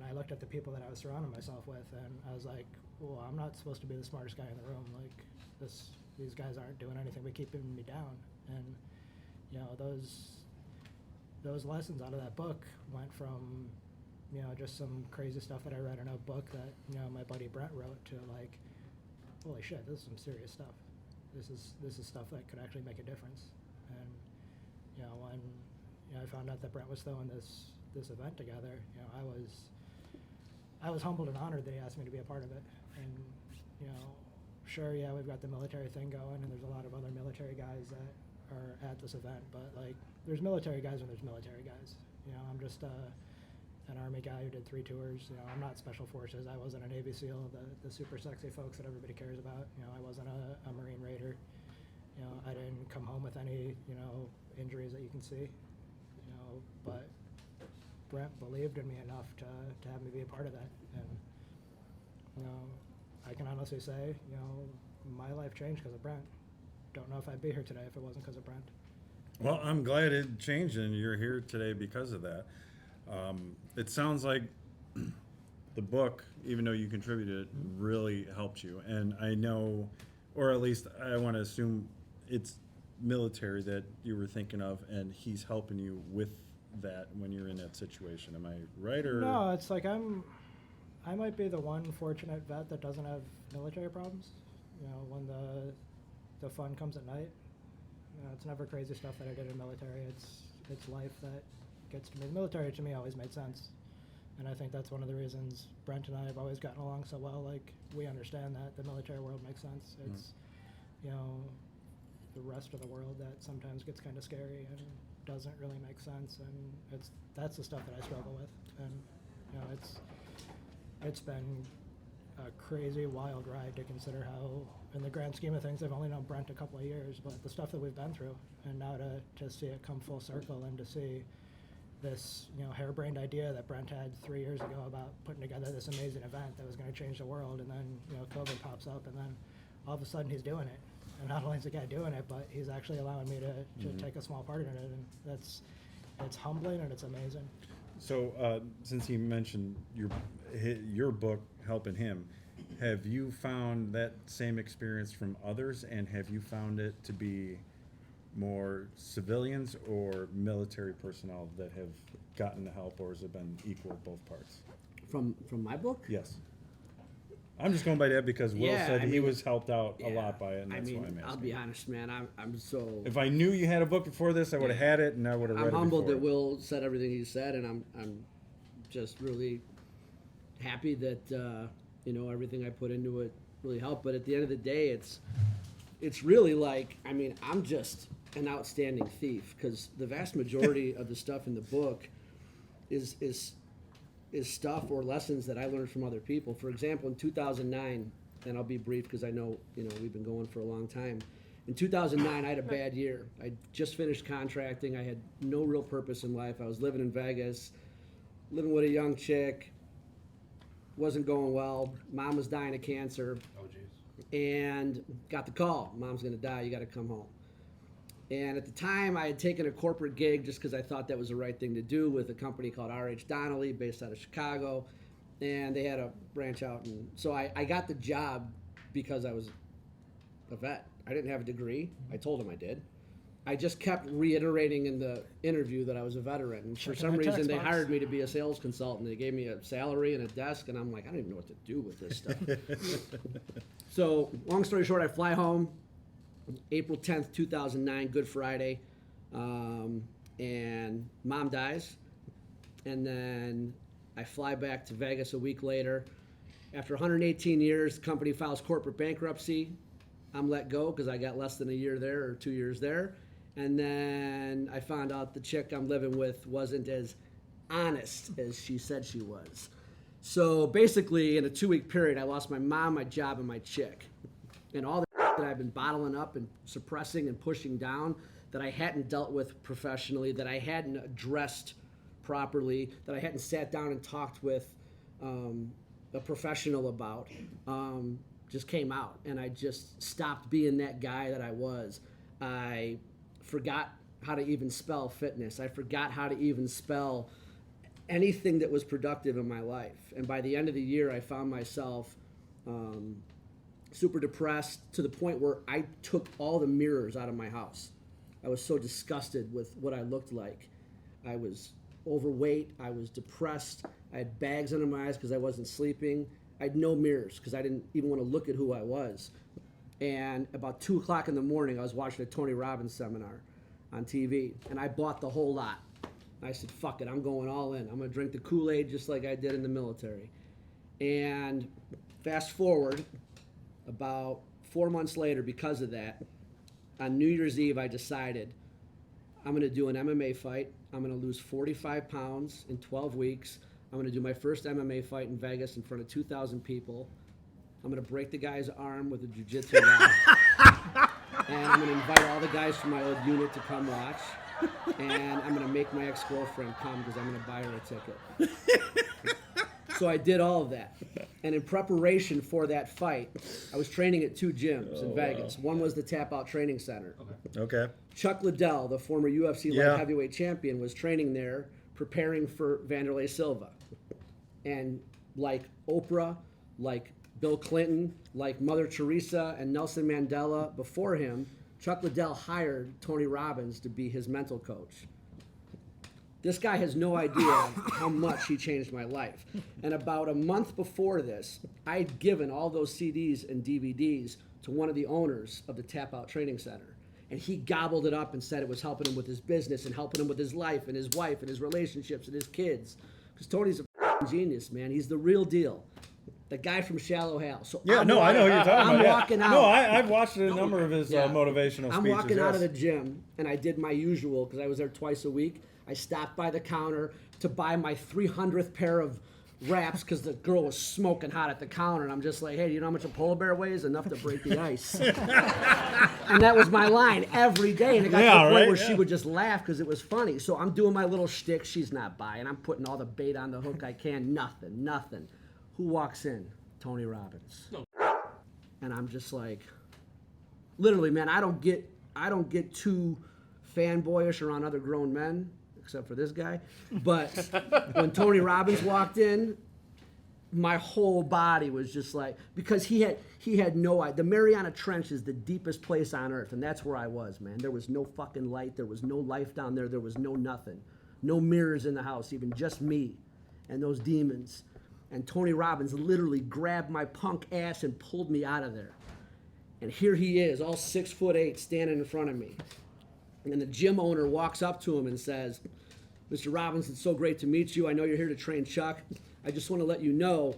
I looked at the people that I was surrounding myself with, and I was like, well, I'm not supposed to be the smartest guy in the room. Like, these guys aren't doing anything but keeping me down. And, you know, those lessons out of that book went from, you know, just some crazy stuff that I read in a book that, you know, my buddy Brent wrote to, like, holy shit, this is some serious stuff. This is stuff that could actually make a difference. And, you know, when, you know, I found out that Brent was throwing this event together, you know, I was humbled and honored that he asked me to be a part of it. And, you know, sure, yeah, we've got the military thing going, and there's a lot of other military guys that are at this event, but, like, there's military guys and there's military guys. You know, I'm just an Army guy who did 3 tours. You know, I'm not Special Forces. I wasn't a Navy SEAL, the super sexy folks that everybody cares about. You know, I wasn't a Marine Raider. You know, I didn't come home with any, you know, injuries that you can see. You know, but Brent believed in me enough to have me be a part of that. And, you know, I can honestly say, you know, my life changed because of Brent. Don't know if I'd be here today if it wasn't because of Brent. Well, I'm glad it changed and you're here today because of that. It sounds like the book, even though you contributed, really helped you. And I know, or at least I want to assume it's military that you were thinking of, and he's helping you with that when you're in that situation. Am I right? Or no, it's like I might be the one fortunate vet that doesn't have military problems. You know, when the fun comes at night. You know, it's never crazy stuff that I did in the military. It's life that gets to me. The military to me always made sense. And I think that's one of the reasons Brent and I have always gotten along so well. Like, we understand that the military world makes sense. It's, you know, the rest of the world that sometimes gets kind of scary and doesn't really make sense. And that's the stuff that I struggle with. And, you know, it's been a crazy, wild ride to consider how, in the grand scheme of things, I've only known Brent a couple of years, but the stuff that we've been through, and now to see it come full circle and to see this, you know, harebrained idea that Brent had 3 years ago about putting together this amazing event that was going to change the world, and then, you know, COVID pops up, and then all of a sudden he's doing it. And not only is the guy doing it, but he's actually allowing me to take a small part in it, and it's humbling and it's amazing. So, since he mentioned your book helping him, have you found that same experience from others, and have you found it to be more civilians or military personnel that have gotten the help, or has it been equal both parts? From my book? Yes. I'm just going by that because Will said he was helped out a lot by it, and that's why I'm asking. I'll be honest, man. I'm so. If I knew you had a book before this, I would have had it, and I would have read it. I'm humbled before. that Will said everything he said, and I'm just really happy that you know, everything I put into it really helped. But at the end of the day, it's really like, I mean, I'm just an outstanding thief, because the vast majority of the stuff in the book is stuff or lessons that I learned from other people. For example, in 2009, and I'll be brief because I know, you know, we've been going for a long time. In 2009, I had a bad year. I just finished contracting. I had no real purpose in life. I was living in Vegas, living with a young chick. Wasn't going well. Mom was dying of cancer. Oh, jeez. And got the call. Mom's going to die. You got to come home. And at the time, I had taken a corporate gig just because I thought that was the right thing to do with a company called R.H. Donnelly, based out of Chicago. And they had a branch out. And so I got the job because I was a vet. I didn't have a degree. I told them I did. I just kept reiterating in the interview that I was a veteran. And for some reason, they hired me to be a sales consultant. They gave me a salary and a desk, and I'm like, I don't even know what to do with this stuff. So, long story short, I fly home April 10th, 2009, Good Friday, and Mom dies. And then I fly back to Vegas a week later. After 118 years, the company files corporate bankruptcy. I'm let go because I got less than a year there, or 2 years there. And then I found out the chick I'm living with wasn't as honest as she said she was. So basically, in a 2-week period, I lost my mom, my job, and my chick. And all the that I've been bottling up and suppressing and pushing down, that I hadn't dealt with professionally, that I hadn't addressed properly, that I hadn't sat down and talked with a professional about just came out, and I just stopped being that guy that I was. I forgot how to even spell fitness. I forgot how to even spell anything that was productive in my life. And by the end of the year, I found myself super depressed to the point where I took all the mirrors out of my house. I was so disgusted with what I looked like. I was overweight. I was depressed. I had bags under my eyes because I wasn't sleeping. I had no mirrors because I didn't even want to look at who I was. And about 2 o'clock in the morning, I was watching a Tony Robbins seminar on TV, and I bought the whole lot. I said, fuck it, I'm going all in. I'm going to drink the Kool-Aid just like I did in the military. And fast forward, about 4 months later, because of that, on New Year's Eve, I decided I'm going to do an MMA fight. I'm going to lose 45 pounds in 12 weeks. I'm going to do my first MMA fight in Vegas in front of 2,000 people. I'm going to break the guy's arm with a jiu-jitsu rod. And I'm going to invite all the guys from my old unit to come watch. And I'm going to make my ex-girlfriend come because I'm going to buy her a ticket. So I did all of that. And in preparation for that fight, I was training at 2 gyms in Vegas. One was the Tap Out Training Center. Okay. Chuck Liddell, the former UFC light heavyweight champion, was training there, preparing for Vanderlei Silva. And like Oprah, like Bill Clinton, like Mother Teresa and Nelson Mandela before him, Chuck Liddell hired Tony Robbins to be his mental coach. This guy has no idea how much he changed my life. And about a month before this, I had given all those CDs and DVDs to one of the owners of the Tap Out Training Center. And he gobbled it up and said it was helping him with his business and helping him with his life and his wife and his relationships and his kids. Because Tony's a genius, man. He's the real deal. The guy from Shallow Hal. So I know who you're talking about. I'm walking out. No, I've watched a number of his motivational speeches. I'm walking out of the gym, and I did my usual, because I was there twice a week. I stopped by the counter to buy my 300th pair of wraps because the girl was smoking hot at the counter, and I'm just like, hey, do you know how much a polar bear weighs? Enough to break the ice. And that was my line every day, and it got to the point where she would just laugh because it was funny. So I'm doing my little shtick. She's not buying. I'm putting all the bait on the hook I can. Nothing. Who walks in? Tony Robbins. And I'm just like, literally, man, I don't get too fanboyish around other grown men, except for this guy. But when Tony Robbins walked in, my whole body was just like, because he had no idea. The Mariana Trench is the deepest place on earth, and that's where I was, man. There was no fucking light. There was no life down there. There was no nothing. No mirrors in the house, even just me and those demons. And Tony Robbins literally grabbed my punk ass and pulled me out of there. And here he is, all 6'8", standing in front of me. And the gym owner walks up to him and says, Mr. Robbins, it's so great to meet you. I know you're here to train Chuck. I just want to let you know,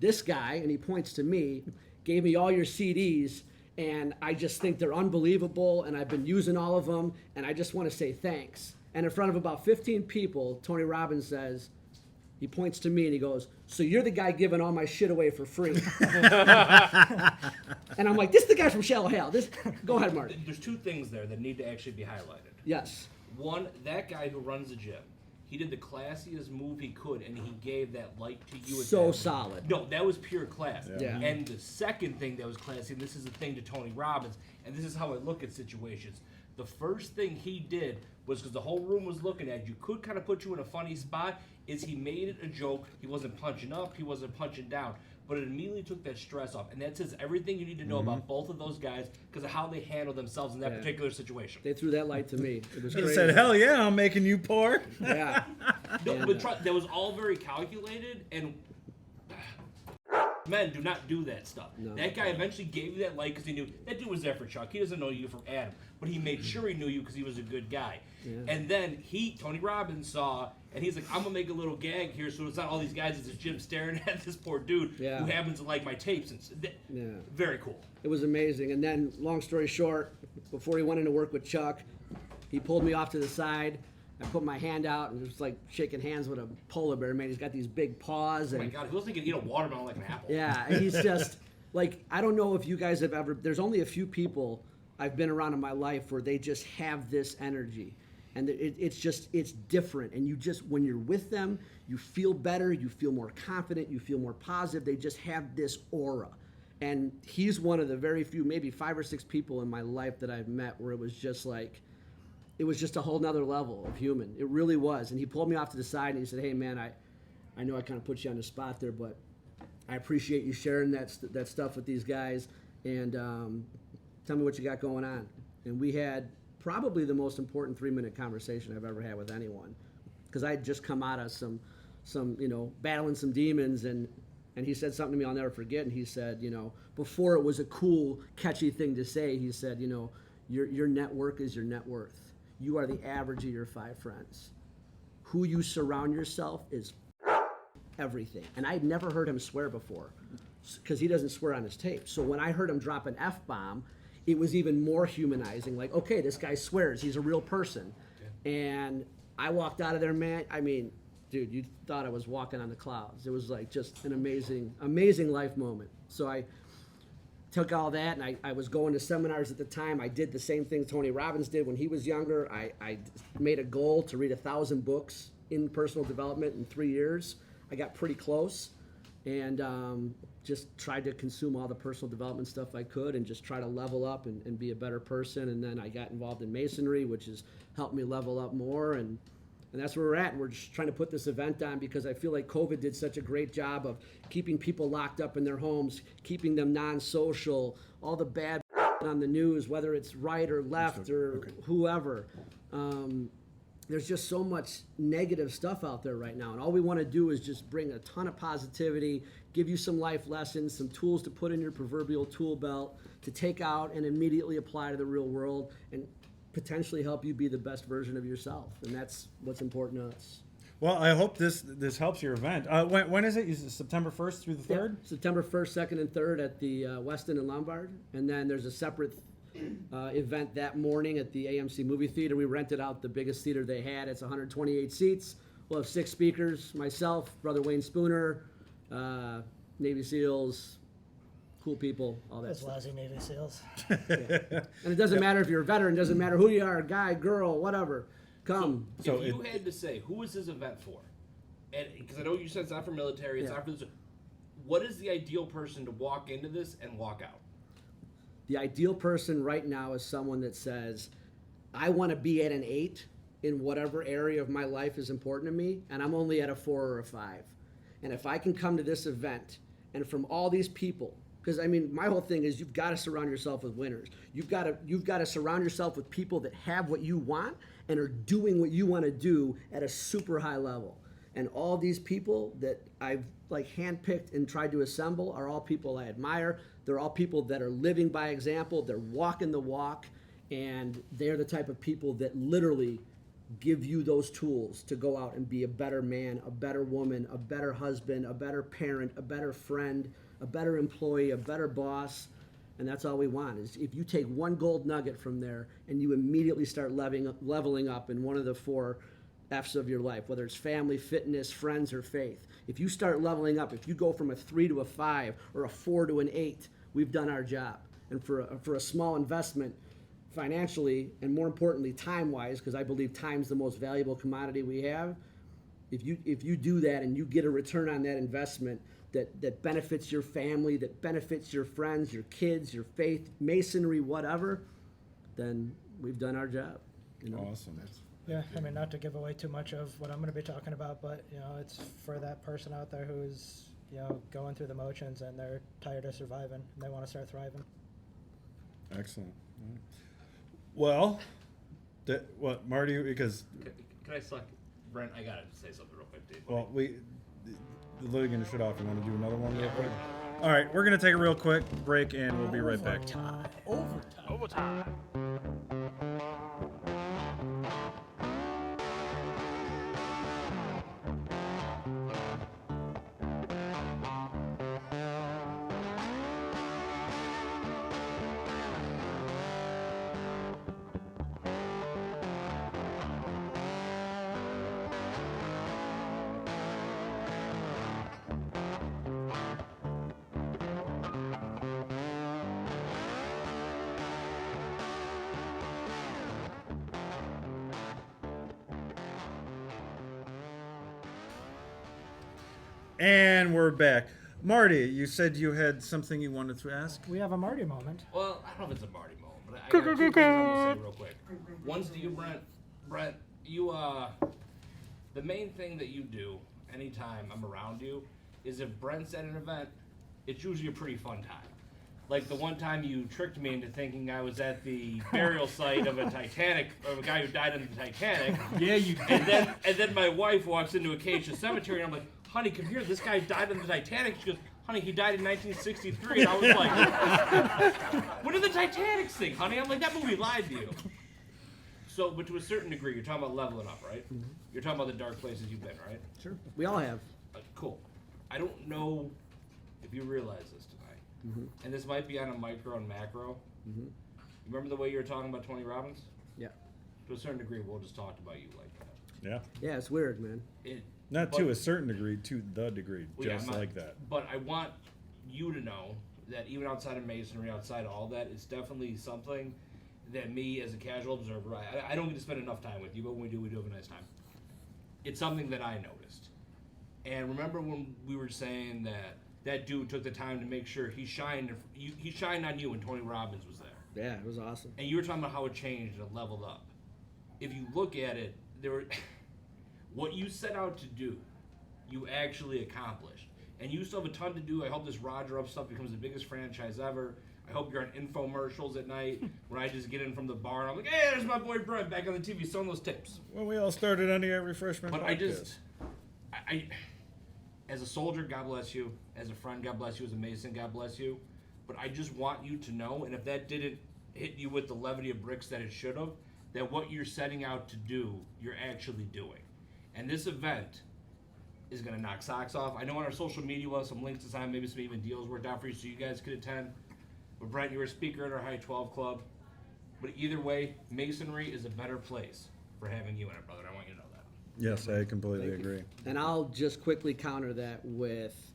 this guy, and he points to me, gave me all your CDs, and I just think they're unbelievable, and I've been using all of them, and I just want to say thanks. And in front of about 15 people, Tony Robbins says, he points to me and he goes, so you're the guy giving all my shit away for free. And I'm like, this is the guy from Shallow Hal. Go ahead, Marty. There's 2 things there that need to actually be highlighted. Yes. One, that guy who runs the gym, he did the classiest move he could, and he gave that light to you. So solid. No, that was pure class. Yeah. And the second thing that was classy, and this is the thing to Tony Robbins, and this is how I look at situations. The first thing he did was, because the whole room was looking at you, could kind of put you in a funny spot, is he made it a joke. He wasn't punching up, he wasn't punching down, but it immediately took that stress off. And that says everything you need to know about both of those guys because of how they handled themselves in that particular situation. They threw that light to me. It was He crazy. said, hell yeah, I'm making you poor. Yeah. No, but that was all very calculated, and men do not do that stuff. No. That guy eventually gave you that light because he knew that dude was there for Chuck. He doesn't know you from Adam, but he made sure he knew you because he was a good guy. Yeah. And then Tony Robbins saw, and he's like, I'm gonna make a little gag here so it's not all these guys at this gym staring at this poor dude who happens to like my tapes. And very cool. It was amazing. And then, long story short, before he went into work with Chuck, he pulled me off to the side. I put my hand out and it was like shaking hands with a polar bear, man. He's got these big paws. Oh my God, he looks like he can eat a watermelon like an apple. Yeah, and he's just, like, I don't know if you guys have ever, there's only a few people I've been around in my life where they just have this energy. And it's different. And you just, when you're with them, you feel better, you feel more confident, you feel more positive. They just have this aura. And he's one of the very few, maybe 5 or 6 people in my life that I've met where it was just like, it was just a whole nother level of human. It really was. And he pulled me off to the side and he said, hey man, I know I kind of put you on the spot there, but I appreciate you sharing that stuff with these guys. And tell me what you got going on. And we had probably the most important 3-minute conversation I've ever had with anyone, because I had just come out of some battling some demons, and he said something to me I'll never forget. And he said, before it was a cool, catchy thing to say, he said, your network is your net worth. You are the average of your 5 friends. Who you surround yourself is everything. And I'd never heard him swear before, because he doesn't swear on his tape. So when I heard him drop an F-bomb, it was even more humanizing. Like, okay, this guy swears. He's a real person. And I walked out of there, man. I mean, dude, you thought I was walking on the clouds. It was like just an amazing, amazing life moment. So I took all that, and I was going to seminars at the time. I did the same thing Tony Robbins did when he was younger. I made a goal to read 1,000 books in personal development in 3 years. I got pretty close, and just tried to consume all the personal development stuff I could and just try to level up and be a better person. And then I got involved in Masonry, which has helped me level up more. And that's where we're at. And we're just trying to put this event on because I feel like COVID did such a great job of keeping people locked up in their homes, keeping them non-social, all the bad on the news, whether it's right or left or whoever. There's just so much negative stuff out there right now. And all we want to do is just bring a ton of positivity, give you some life lessons, some tools to put in your proverbial tool belt to take out and immediately apply to the real world and potentially help you be the best version of yourself. And that's what's important to us. Well, I hope this helps your event. When is it? Is it September 1st through the 3rd? Yeah, September 1st, 2nd, and 3rd at the Westin and Lombard. And then there's a separate event that morning at the AMC movie theater. We rented out the biggest theater they had. It's 128 seats. We'll have 6 speakers, myself, Brother Wayne Spooner, Navy SEALs, cool people, all that Those stuff. lousy Navy SEALs. Yeah. And it doesn't matter if you're a veteran, it doesn't matter who you are, guy, girl, whatever. Come. So if you had to say, who is this event for? And because I know you said it's not for military, it's not for this. What is the ideal person to walk into this and walk out? The ideal person right now is someone that says, I want to be at an 8 in whatever area of my life is important to me, and I'm only at a 4 or a 5. And if I can come to this event, and from all these people, because I mean, my whole thing is you've got to surround yourself with winners. You've got to surround yourself with people that have what you want and are doing what you want to do at a super high level. And all these people that I've like handpicked and tried to assemble are all people I admire. They're all people that are living by example. They're walking the walk, and they're the type of people that literally give you those tools to go out and be a better man, a better woman, a better husband, a better parent, a better friend, a better employee, a better boss. And that's all we want is if you take one gold nugget from there and you immediately start leveling up in one of the 4 F's of your life, whether it's family, fitness, friends, or faith. If you start leveling up, if you go from a 3 to a 5 or a 4 to an 8, we've done our job. And for a small investment, financially, and more importantly, time-wise, because I believe time's the most valuable commodity we have, if you do that and you get a return on that investment that benefits your family, that benefits your friends, your kids, your faith, masonry, whatever, then we've done our job. Awesome. Yeah, I mean, not to give away too much of what I'm going to be talking about, but, it's for that person out there who's, going through the motions and they're tired of surviving and they want to start thriving. Excellent. Well, what, Marty, because... Can I select, Brent, I got to say something real quick, dude. Well, the Lily going to shut off. You want to do another one real quick? All right, we're going to take a real quick break, and we'll be right back. Overtime. And we're back. Marty, you said you had something you wanted to ask? We have a Marty moment. Well, I don't know if it's a Marty moment, but I got 2 things I'm gonna say real quick. One's to you, Brent. Brent, you the main thing that you do anytime I'm around you is if Brent's at an event, it's usually a pretty fun time. Like the one time you tricked me into thinking I was at the burial site of a guy who died in the Titanic. Yeah, you And then my wife walks into Acacia Cemetery, and I'm like, honey, come here, this guy died in the Titanic. She goes, honey, he died in 1963. And I was like, when did the Titanic sink, honey? I'm like, that movie lied to you. So, but to a certain degree, you're talking about leveling up, right? Mm-hmm. You're talking about the dark places you've been, right? Sure. We all have. Cool. I don't know if you realize this tonight, and this might be on a micro and macro. You remember the way you were talking about Tony Robbins? Yeah. To a certain degree, we'll just talk about you like that. Yeah. Yeah, it's weird, man. Not to a certain degree, to the degree, Well, just like that. But I want you to know that even outside of Masonry, outside of all that, it's definitely something that me as a casual observer, I don't get to spend enough time with you, but when we do have a nice time. It's something that I noticed. And remember when we were saying that dude took the time to make sure he shined on you when Tony Robbins was there. Yeah, it was awesome. And you were talking about how it changed and it leveled up. If you look at it, what you set out to do, you actually accomplished. And you still have a ton to do. I hope this Roger Up stuff becomes the biggest franchise ever. I hope you're on infomercials at night when I just get in from the bar and I'm like, hey, there's my boy Brent back on the TV selling those tips. Well, we all started on the Refreshment But podcast. I as a soldier, God bless you. As a friend, God bless you. As a Mason, God bless you. But I just want you to know, and if that didn't hit you with the levity of bricks that it should have, that what you're setting out to do, you're actually doing. And this event is going to knock socks off. I know on our social media we'll have some links to sign, maybe some even deals worked out for you so you guys could attend. But Brent, you were a speaker at our High 12 club. But either way, Masonry is a better place for having you in it, brother. I want you to know that. Yes, I completely agree. And I'll just quickly counter that with,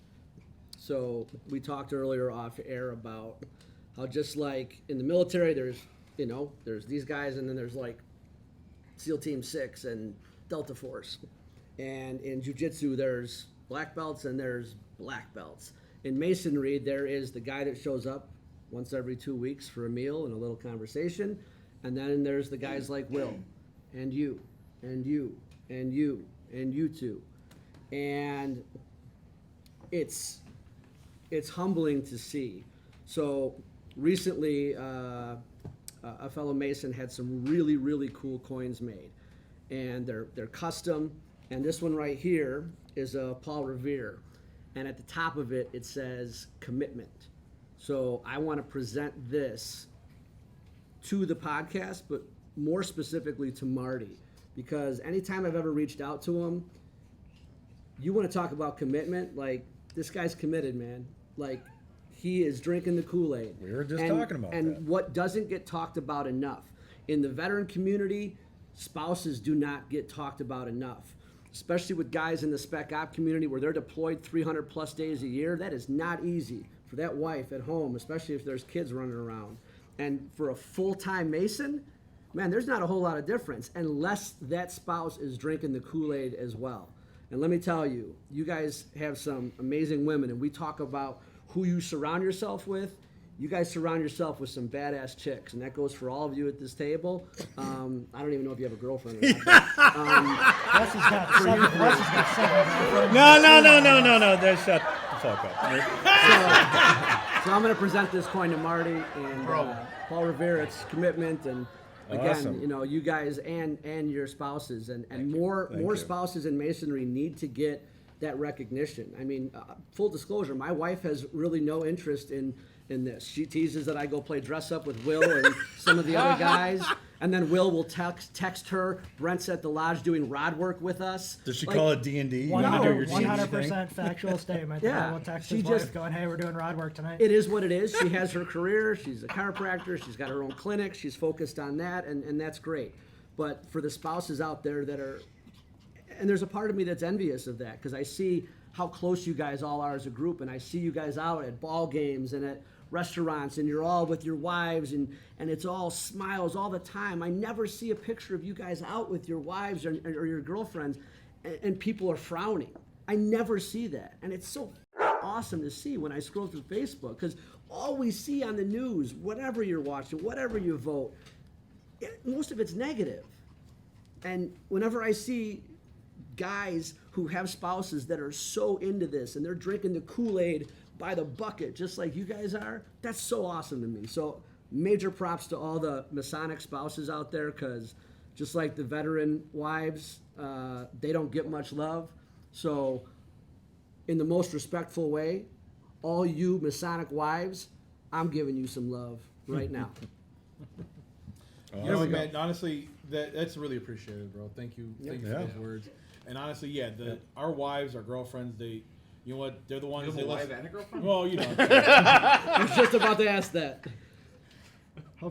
so we talked earlier off air about how just like in the military, there's these guys and then there's like SEAL Team 6 and Delta Force. And in Jiu-Jitsu, there's black belts and there's black belts. In Masonry, there is the guy that shows up once every 2 weeks for a meal and a little conversation. And then there's the guys like Will and you and you and you and you two. And it's humbling to see. So recently, a fellow Mason had some really, really cool coins made. And they're custom. And this one right here is a Paul Revere. And at the top of it, it says commitment. So I want to present this to the podcast, but more specifically to Marty. Because anytime I've ever reached out to him, you want to talk about commitment, like, this guy's committed, man. Like, he is drinking the Kool-Aid. We were just talking about and that. what doesn't get talked about enough, in the veteran community, spouses do not get talked about enough. Especially with guys in the spec op community where they're deployed 300 plus days a year. That is not easy for that wife at home, especially if there's kids running around. And for a full-time Mason, man, there's not a whole lot of difference unless that spouse is drinking the Kool-Aid as well. And let me tell you, you guys have some amazing women, and we talk about who you surround yourself with. You guys surround yourself with some badass chicks, and that goes for all of you at this table. I don't even know if you have a girlfriend or not. Wes has got seven. Wes has got seven. No. Then shut the fuck up. So I'm going to present this coin to Marty and Paul Revere. It's commitment, and again, Awesome. you guys and your spouses, and more you. spouses in Masonry need to get that recognition. I mean, full disclosure, my wife has really no interest in this. She teases that I go play dress up with Will and some of the other guys, and then Will will text her, Brent's at the lodge doing rod work with us. Does she call it D&D? 100% factual statement. Yeah. We'll text She his wife just- going, hey, we're doing rod work tonight. It is what it is. She has her career. She's a chiropractor. She's got her own clinic. She's focused on that, and that's great. But for the spouses out there that are, and there's a part of me that's envious of that, because I see how close you guys all are as a group, and I see you guys out at ball games and at restaurants, and you're all with your wives, and it's all smiles all the time. I never see a picture of you guys out with your wives or your girlfriends, and people are frowning. I never see that, and it's so awesome to see when I scroll through Facebook, because all we see on the news, whatever you're watching, whatever you vote, most of it's negative. And whenever I see guys who have spouses that are so into this and they're drinking the Kool-Aid by the bucket just like you guys are, that's so awesome to me. So major props to all the Masonic spouses out there, because just like the veteran wives, they don't get much love. So in the most respectful way, all you Masonic wives, I'm giving you some love right now. You know, man, honestly, that's really appreciated, bro. Thank you for those words. And honestly, yeah, our wives, our girlfriends, you know what? They're the ones. You have a wife and a girlfriend? Well, you know. I was just about to ask that.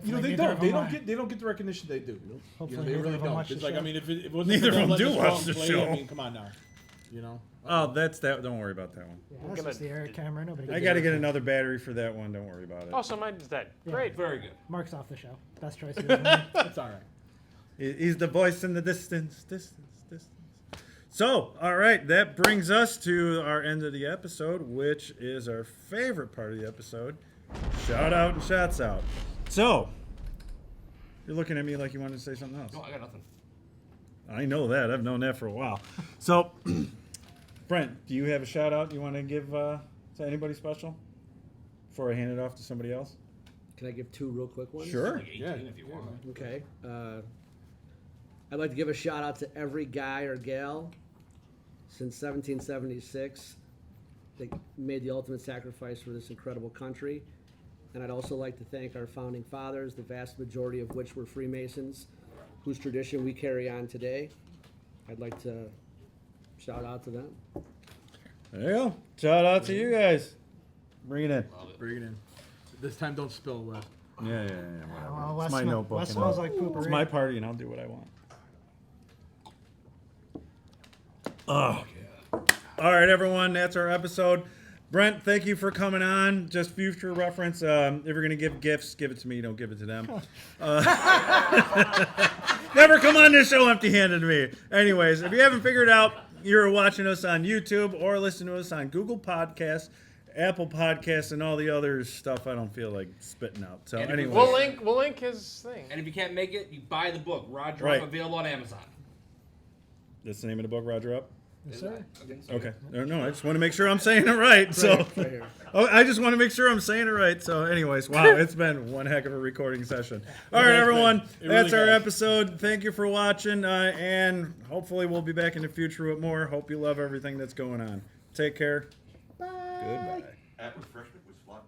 You know, they don't get the recognition they do. You know, they really don't. It's like, I mean, if it wasn't Neither for of them letting do us watch go the and play, show. I mean, come on now. You know. Oh, that's that. Don't worry about that one. Yeah, that's just the air camera. Nobody. I got to get another battery for that one. Don't worry about it. Oh, so mine's dead. Yeah. Great. Very good. Mark's off the show. Best choice. It's all right. He's the voice in the distance. So, all right, that brings us to our end of the episode, which is our favorite part of the episode. Shout out and shouts out. So, you're looking at me like you wanted to say something else. No, I got nothing. I know that. I've known that for a while. So, Brent, do you have a shout out you want to give to anybody special before I hand it off to somebody else? Can I give two real quick ones? Sure. Like 18 if you want. Okay. I'd like to give a shout out to every guy or gal since 1776 that made the ultimate sacrifice for this incredible country. And I'd also like to thank our founding fathers, the vast majority of which were Freemasons, whose tradition we carry on today. I'd like to shout out to them. There you go. Shout out to you guys. Bring it in. Bring it in. This time, don't spill, Wes. Yeah, whatever. Well, it's my notebook. Wes and smells I'll- like poopery. It's my party, and I'll do what I want. Oh. All right, everyone. That's our episode. Brent, thank you for coming on. Just future reference. If you're going to give gifts, give it to me. Don't give it to them. Never come on this show empty-handed to me. Anyways, if you haven't figured out, you're watching us on YouTube or listening to us on Google Podcasts, Apple Podcasts, and all the other stuff I don't feel like spitting out. So, And anyways. We'll link his thing. And if you can't make it, you buy the book. Roger Right. Up, available on Amazon. That's the name of the book, Roger Up? Yes, sir. Okay. No, I just want to make sure I'm saying it right. So, Right here. oh, I just want to make sure I'm saying it right. So, anyways, wow, it's been one heck of a recording session. All right, everyone, It that's really our has. episode. Thank you for watching, and hopefully we'll be back in the future with more. Hope you love everything that's going on. Take care. Bye. Goodbye. At Refreshment was flat.